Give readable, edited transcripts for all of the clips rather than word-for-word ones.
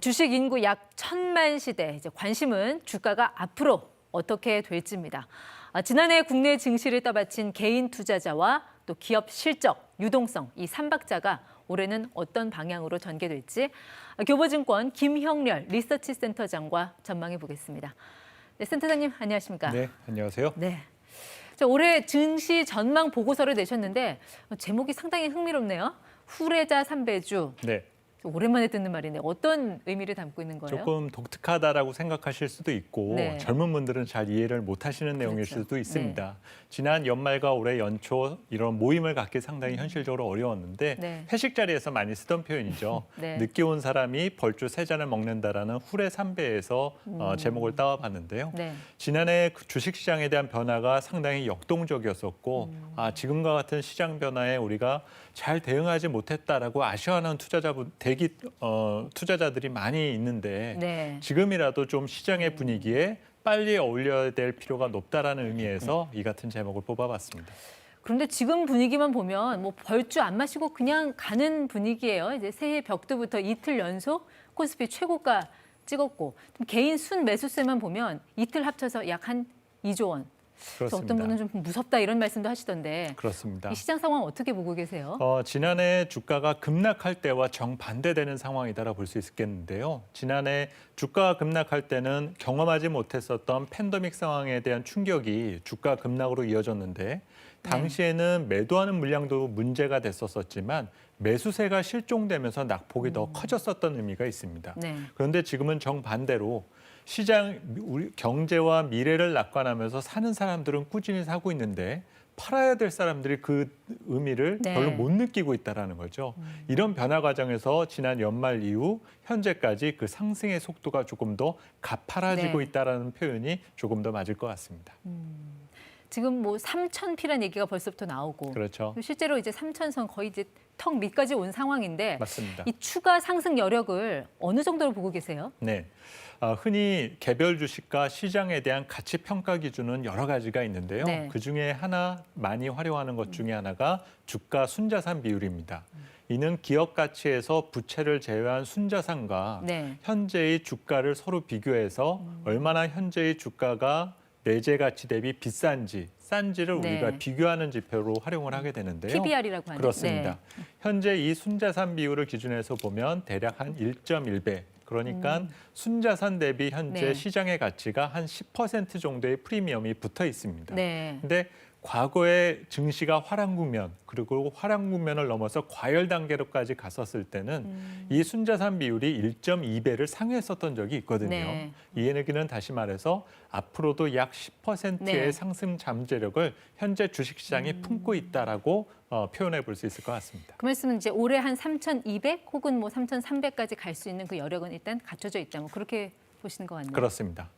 주식 인구 약 1,000만 시대, 이제 관심은 주가가 앞으로 어떻게 될지입니다. 지난해 국내 증시를 떠받친 개인 투자자와 또 기업 실적, 유동성, 이 삼박자가 올해는 어떤 방향으로 전개될지 교보증권 김형렬 리서치 센터장과 전망해 보겠습니다. 네, 센터장님 안녕하십니까? 네, 안녕하세요. 네. 자, 올해 증시 전망 보고서를 내셨는데 제목이 상당히 흥미롭네요. 후레자 삼배주. 네, 오랜만에 듣는 말이네. 어떤 의미를 담고 있는 거예요? 조금 독특하다라고 생각하실 수도 있고 네. 젊은 분들은 잘 이해를 못하시는 내용일 그렇죠. 수도 있습니다. 지난 연말과 올해 연초 이런 모임을 갖기 상당히 현실적으로 어려웠는데 네. 회식 자리에서 많이 쓰던 표현이죠. 네. 늦게 온 사람이 벌주 세 잔을 먹는다라는 후레 삼배에서 제목을 따와봤는데요. 네. 지난해 그 주식시장에 대한 변화가 상당히 역동적이었었고 지금과 같은 시장 변화에 우리가 잘 대응하지 못했다라고 아쉬워하는 투자자들이 많이 있는데 네. 지금이라도 좀 시장의 분위기에 빨리 어울려야 될 필요가 높다라는 의미에서 이 같은 제목을 뽑아봤습니다. 그런데 지금 분위기만 보면 뭐 벌주 안 마시고 그냥 가는 분위기예요. 이제 새해 벽두부터 이틀 연속 코스피 최고가 찍었고 개인 순 매수세만 보면 이틀 합쳐서 약 한 2조 원. 그래서 그렇습니다. 어떤 분은 좀 무섭다 이런 말씀도 하시던데 그렇습니다. 이 시장 상황 어떻게 보고 계세요? 지난해 주가가 급락할 때와 정반대되는 상황이다라고 볼 수 있겠는데요. 지난해 주가가 급락할 때는 경험하지 못했었던 팬데믹 상황에 대한 충격이 주가 급락으로 이어졌는데 당시에는 매도하는 물량도 문제가 됐었지만 매수세가 실종되면서 낙폭이 더 커졌었던 의미가 있습니다. 네. 그런데 지금은 정반대로 시장 우리 경제와 미래를 낙관하면서 사는 사람들은 꾸준히 사고 있는데 팔아야 될 사람들이 그 의미를 네. 별로 못 느끼고 있다는 거죠. 이런 변화 과정에서 지난 연말 이후 현재까지 그 상승의 속도가 조금 더 가파라지고 네. 있다는 표현이 조금 더 맞을 것 같습니다. 지금 뭐 3,000피란 얘기가 벌써부터 나오고 그렇죠. 실제로 이제 3,000선 거의 이제 턱 밑까지 온 상황인데 맞습니다. 이 추가 상승 여력을 어느 정도로 보고 계세요? 네. 흔히 개별 주식과 시장에 대한 가치 평가 기준은 여러 가지가 있는데요. 네. 그중에 하나 많이 활용하는 것 중에 하나가 주가 순자산 비율입니다. 이는 기업 가치에서 부채를 제외한 순자산과 네. 현재의 주가를 서로 비교해서 얼마나 현재의 주가가 내재 가치 대비 비싼지, 싼지를 네. 우리가 비교하는 지표로 활용을 하게 되는데요. PBR이라고 하는. 그렇습니다. 네. 현재 이 순자산 비율을 기준해서 보면 대략 한 1.1배. 그러니까 순자산 대비 현재 네. 시장의 가치가 한 10% 정도의 프리미엄이 붙어 있습니다. 네. 근데 과거에 증시가 화랑 국면 그리고 화랑 국면을 넘어서 과열 단계로까지 갔었을 때는 이 순자산 비율이 1.2배를 상회했었던 적이 있거든요. 네. 이 얘기는 다시 말해서 앞으로도 약 10%의 네. 상승 잠재력을 현재 주식시장이 품고 있다라고 표현해 볼 수 있을 것 같습니다. 그 말씀은 이제 올해 한 3,200 혹은 뭐 3,300까지 갈 수 있는 그 여력은 일단 갖춰져 있다. 뭐 그렇게 보시는 것 같네요. 그렇습니다.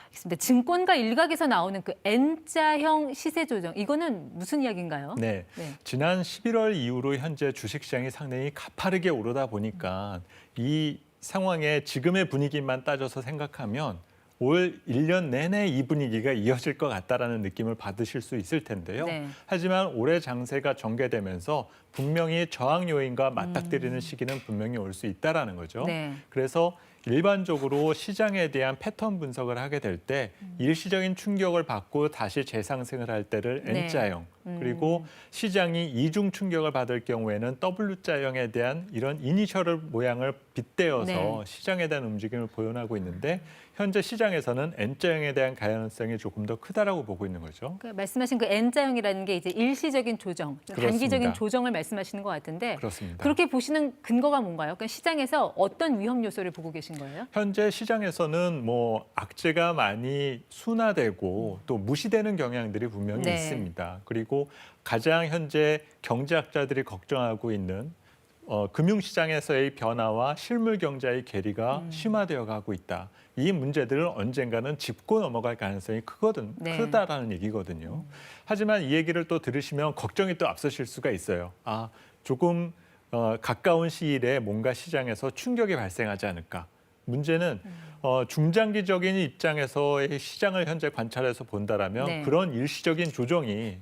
알겠습니다. 증권가 일각에서 나오는 그 N자형 시세 조정 이거는 무슨 이야기인가요? 네. 네. 지난 11월 이후로 현재 주식시장이 상당히 가파르게 오르다 보니까 이 상황에 지금의 분위기만 따져서 생각하면 올 1년 내내 이 분위기가 이어질 것 같다라는 느낌을 받으실 수 있을 텐데요. 네. 하지만 올해 장세가 전개되면서 분명히 저항 요인과 맞닥뜨리는 시기는 분명히 올 수 있다라는 거죠. 네. 그래서 일반적으로 시장에 대한 패턴 분석을 하게 될 때 일시적인 충격을 받고 다시 재상승을 할 때를 네. N자형 그리고 시장이 이중 충격을 받을 경우에는 W자형에 대한 이런 이니셜 모양을 빗대어서 네. 시장에 대한 움직임을 보여하고 있는데 현재 시장에서는 N자형에 대한 가능성이 조금 더 크다라고 보고 있는 거죠. 그 말씀하신 그 N자형이라는 게 이제 일시적인 조정, 그렇습니다. 단기적인 조정을 말씀하시는 것 같은데 그렇습니다. 그렇게 보시는 근거가 뭔가요? 그러니까 시장에서 어떤 위험 요소를 보고 계신 거예요? 현재 시장에서는 뭐 악재가 많이 순화되고 또 무시되는 경향들이 분명히 네. 있습니다. 그리고 가장 현재 경제학자들이 걱정하고 있는 금융시장에서의 변화와 실물 경제의 괴리가 심화되어 가고 있다. 이 문제들을 언젠가는 짚고 넘어갈 가능성이 네. 크다라는 얘기거든요. 하지만 이 얘기를 또 들으시면 걱정이 또 앞서실 수가 있어요. 조금 가까운 시일에 뭔가 시장에서 충격이 발생하지 않을까. 문제는 중장기적인 입장에서의 시장을 현재 관찰해서 본다라면 네. 그런 일시적인 조정이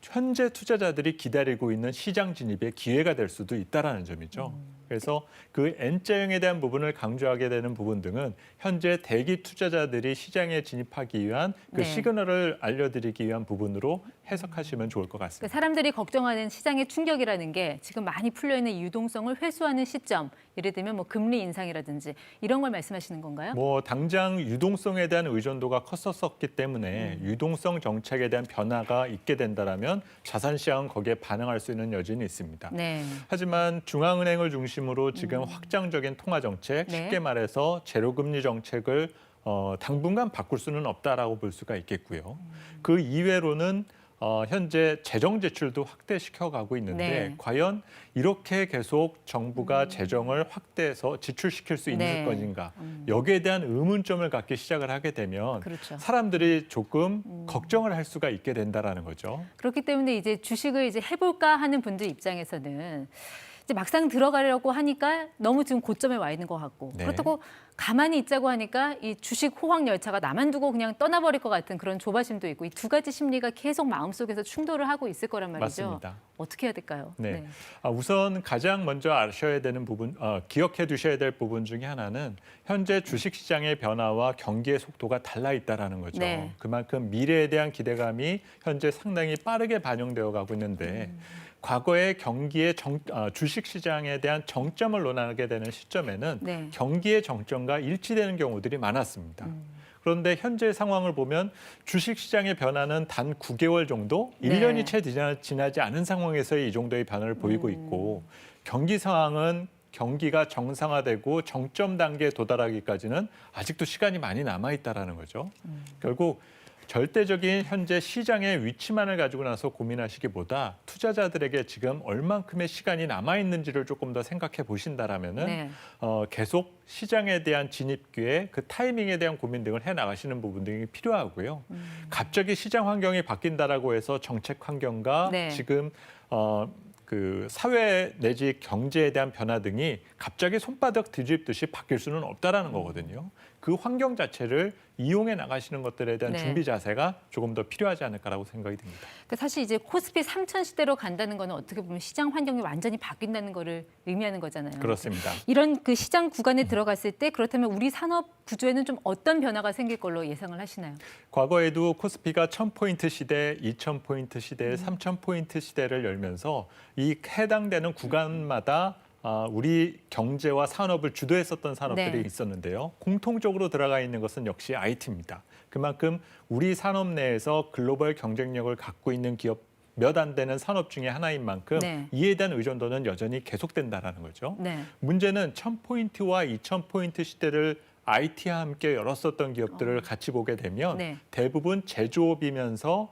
현재 투자자들이 기다리고 있는 시장 진입의 기회가 될 수도 있다라는 점이죠. 그래서 그 N자형에 대한 부분을 강조하게 되는 부분 등은 현재 대기 투자자들이 시장에 진입하기 위한 그 네. 시그널을 알려드리기 위한 부분으로 해석하시면 좋을 것 같습니다. 그러니까 사람들이 걱정하는 시장의 충격이라는 게 지금 많이 풀려있는 이 유동성을 회수하는 시점, 예를 들면 뭐 금리 인상이라든지 이런 걸 말씀하시는 건가요? 뭐 당장 유동성에 대한 의존도가 컸었기 때문에 유동성 정책에 대한 변화가 있게 된다라면 자산 시장은 거기에 반응할 수 있는 여지는 있습니다. 네. 하지만 중앙은행을 중심으로 지금 확장적인 통화 정책, 네. 쉽게 말해서 제로금리 정책을 당분간 바꿀 수는 없다라고 볼 수가 있겠고요. 그 이외로는 현재 재정 제출도 확대시켜 가고 있는데 네. 과연 이렇게 계속 정부가 재정을 확대해서 지출시킬 수 있는 네. 것인가 여기에 대한 의문점을 갖기 시작을 하게 되면 그렇죠. 사람들이 조금 걱정을 할 수가 있게 된다라는 거죠. 그렇기 때문에 이제 주식을 이제 해볼까 하는 분들 입장에서는 이제 막상 들어가려고 하니까 너무 지금 고점에 와 있는 것 같고 네. 그렇다고 가만히 있자고 하니까 이 주식 호황 열차가 나만 두고 그냥 떠나버릴 것 같은 그런 조바심도 있고 이 두 가지 심리가 계속 마음속에서 충돌을 하고 있을 거란 말이죠. 맞습니다. 어떻게 해야 될까요? 네. 우선 가장 먼저 아셔야 되는 부분, 기억해 두셔야 될 부분 중에 하나는 현재 주식시장의 변화와 경기의 속도가 달라 있다라는 거죠. 네. 그만큼 미래에 대한 기대감이 현재 상당히 빠르게 반영되어 가고 있는데 과거의 경기의 주식시장에 대한 정점을 논하게 되는 시점에는 네. 경기의 정점과 일치되는 경우들이 많았습니다. 그런데 현재 상황을 보면 주식시장의 변화는 단 9개월 정도, 네. 1년이 채 지나지 않은 상황에서의 이 정도의 변화를 보이고 있고 경기 상황은 경기가 정상화되고 정점 단계에 도달하기까지는 아직도 시간이 많이 남아있다는 거죠. 결국 절대적인 현재 시장의 위치만을 가지고 나서 고민하시기보다 투자자들에게 지금 얼만큼의 시간이 남아있는지를 조금 더 생각해 보신다라면은 네. 계속 시장에 대한 진입 기회, 그 타이밍에 대한 고민 등을 해 나가시는 부분 등이 필요하고요. 갑자기 시장 환경이 바뀐다라고 해서 정책 환경과 네. 지금 그 사회 내지 경제에 대한 변화 등이 갑자기 손바닥 뒤집듯이 바뀔 수는 없다라는 거거든요. 그 환경 자체를 이용해 나가시는 것들에 대한 네. 준비 자세가 조금 더 필요하지 않을까라고 생각이 듭니다. 그러니까 사실 이제 코스피 3000 시대로 간다는 거는 어떻게 보면 시장 환경이 완전히 바뀐다는 거를 의미하는 거잖아요. 그렇습니다. 이런 그 시장 구간에 들어갔을 때 그렇다면 우리 산업 구조에는 좀 어떤 변화가 생길 걸로 예상을 하시나요? 과거에도 코스피가 1000포인트 시대, 2000포인트 시대, 3000포인트 시대를 열면서 이 해당되는 구간마다 우리 경제와 산업을 주도했었던 산업들이 네. 있었는데요. 공통적으로 들어가 있는 것은 역시 IT입니다. 그만큼 우리 산업 내에서 글로벌 경쟁력을 갖고 있는 기업 몇 안 되는 산업 중에 하나인 만큼 네. 이에 대한 의존도는 여전히 계속된다는 거죠. 네. 문제는 1000포인트와 2000포인트 시대를 IT와 함께 열었었던 기업들을 같이 보게 되면 네. 대부분 제조업이면서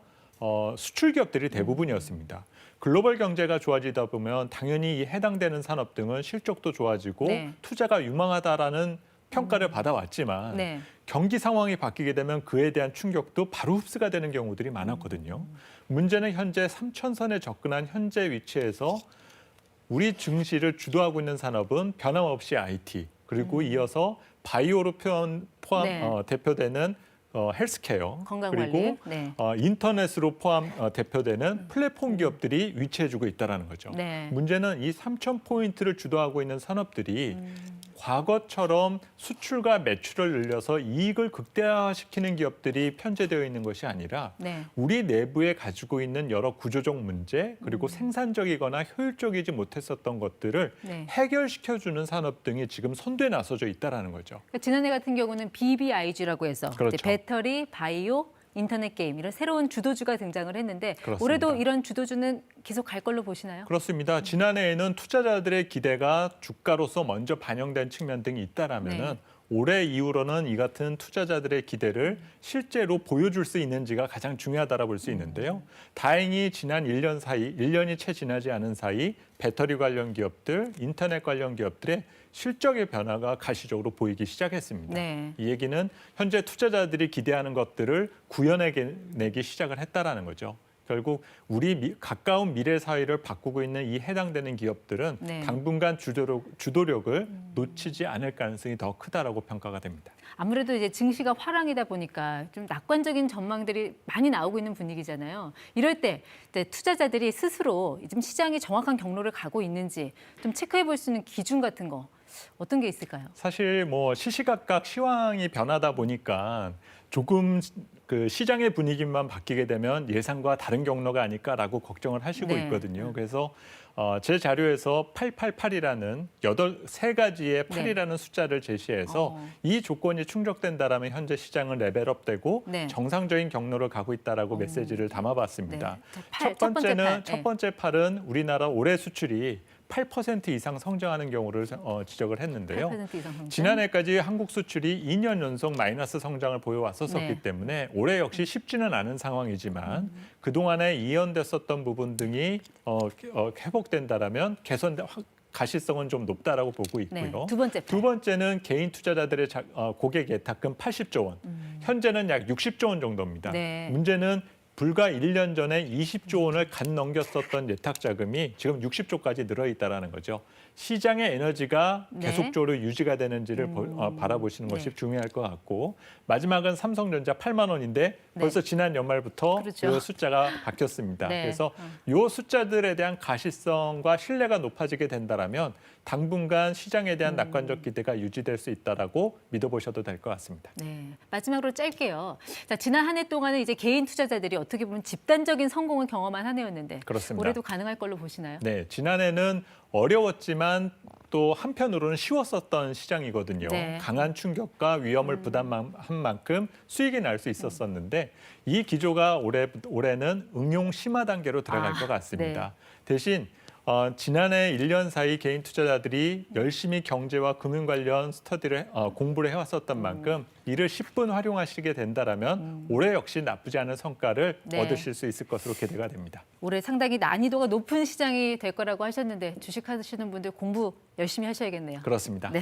수출 기업들이 대부분이었습니다. 글로벌 경제가 좋아지다 보면 당연히 이 해당되는 산업 등은 실적도 좋아지고 네. 투자가 유망하다라는 평가를 받아왔지만 네. 경기 상황이 바뀌게 되면 그에 대한 충격도 바로 흡수가 되는 경우들이 많았거든요. 문제는 현재 3천선에 접근한 현재 위치에서 우리 증시를 주도하고 있는 산업은 변함없이 IT 그리고 이어서 바이오로 포함 대표되는 헬스케어 건강관리. 그리고 네. 인터넷으로 대표되는 플랫폼 기업들이 위치해주고 있다는 거죠. 네. 문제는 이 3,000포인트를 주도하고 있는 산업들이 과거처럼 수출과 매출을 늘려서 이익을 극대화시키는 기업들이 편제되어 있는 것이 아니라 네. 우리 내부에 가지고 있는 여러 구조적 문제 그리고 생산적이거나 효율적이지 못했었던 것들을 네. 해결시켜주는 산업 등이 지금 선두에 나서져 있다는 거죠. 그러니까 지난해 같은 경우는 BBIG라고 해서 그렇죠. 이제 배터리, 바이오, 인터넷 게임 이런 새로운 주도주가 등장을 했는데 그렇습니다. 올해도 이런 주도주는 계속 갈 걸로 보시나요? 그렇습니다. 지난해에는 투자자들의 기대가 주가로서 먼저 반영된 측면 등이 있다라면은 네. 올해 이후로는 이 같은 투자자들의 기대를 실제로 보여줄 수 있는지가 가장 중요하다고 볼 수 있는데요. 다행히 지난 1년 사이, 1년이 채 지나지 않은 사이 배터리 관련 기업들, 인터넷 관련 기업들의 실적의 변화가 가시적으로 보이기 시작했습니다. 네. 이 얘기는 현재 투자자들이 기대하는 것들을 구현해내기 시작을 했다라는 거죠. 결국 우리 가까운 미래 사회를 바꾸고 있는 이 해당되는 기업들은 네. 당분간 주도력을 놓치지 않을 가능성이 더 크다라고 평가가 됩니다. 아무래도 이제 증시가 화랑이다 보니까 좀 낙관적인 전망들이 많이 나오고 있는 분위기잖아요. 이럴 때 투자자들이 스스로 좀 시장이 정확한 경로를 가고 있는지 좀 체크해 볼 수 있는 기준 같은 거 어떤 게 있을까요? 사실 뭐 시시각각 시황이 변하다 보니까 조금 그 시장의 분위기만 바뀌게 되면 예상과 다른 경로가 아닐까라고 걱정을 하시고 네. 있거든요. 그래서 제 자료에서 888이라는 세 가지의 8이라는 숫자를 제시해서 이 조건이 충족된다라면 현재 시장은 레벨업되고 네. 정상적인 경로를 가고 있다라고 메시지를 담아봤습니다. 네. 첫 번째 8은 우리나라 올해 수출이 8% 이상 성장하는 경우를 지적을 했는데요. 8% 이상 성장. 지난해까지 한국 수출이 2년 연속 마이너스 성장을 보여왔었기 네. 때문에 올해 역시 쉽지는 않은 상황이지만 그동안에 이연됐었던 부분 등이 회복된다라면 가시성은 좀 높다라고 보고 있고요. 네. 두 번째 두 번째는 개인 투자자들의 고객 예탁금 80조 원. 현재는 약 60조 원 정도입니다. 네. 문제는 불과 1년 전에 20조 원을 갓 넘겼었던 예탁 자금이 지금 60조까지 늘어 있다라는 거죠. 시장의 에너지가 네. 계속적으로 유지가 되는지를 바라보시는 것이 네. 중요할 것 같고 마지막은 삼성전자 8만 원인데 벌써 지난 연말부터 그렇죠. 그 숫자가 바뀌었습니다. 네. 그래서 이 숫자들에 대한 가시성과 신뢰가 높아지게 된다라면 당분간 시장에 대한 낙관적 기대가 유지될 수 있다라고 믿어보셔도 될 것 같습니다. 네, 마지막으로 짧게요. 자, 지난 한 해 동안은 이제 개인 투자자들이 어떻게 보면 집단적인 성공을 경험한 한 해였는데 그렇습니다. 올해도 가능할 걸로 보시나요? 네, 지난해는 어려웠지만 또 한편으로는 쉬웠었던 시장이거든요. 네. 강한 충격과 위험을 부담한 만큼 수익이 날 수 있었었는데 이 기조가 올해는 응용 심화 단계로 들어갈 것 같습니다. 대신 지난해 1년 사이 개인 투자자들이 열심히 경제와 금융 관련 공부를 해왔었던 만큼 이를 10분 활용하시게 된다라면 올해 역시 나쁘지 않은 성과를 네. 얻으실 수 있을 것으로 기대가 됩니다. 올해 상당히 난이도가 높은 시장이 될 거라고 하셨는데 주식하시는 분들 공부 열심히 하셔야겠네요. 그렇습니다. 네,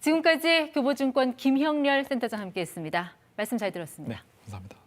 지금까지 교보증권 김형렬 센터장 함께했습니다. 말씀 잘 들었습니다. 네, 감사합니다.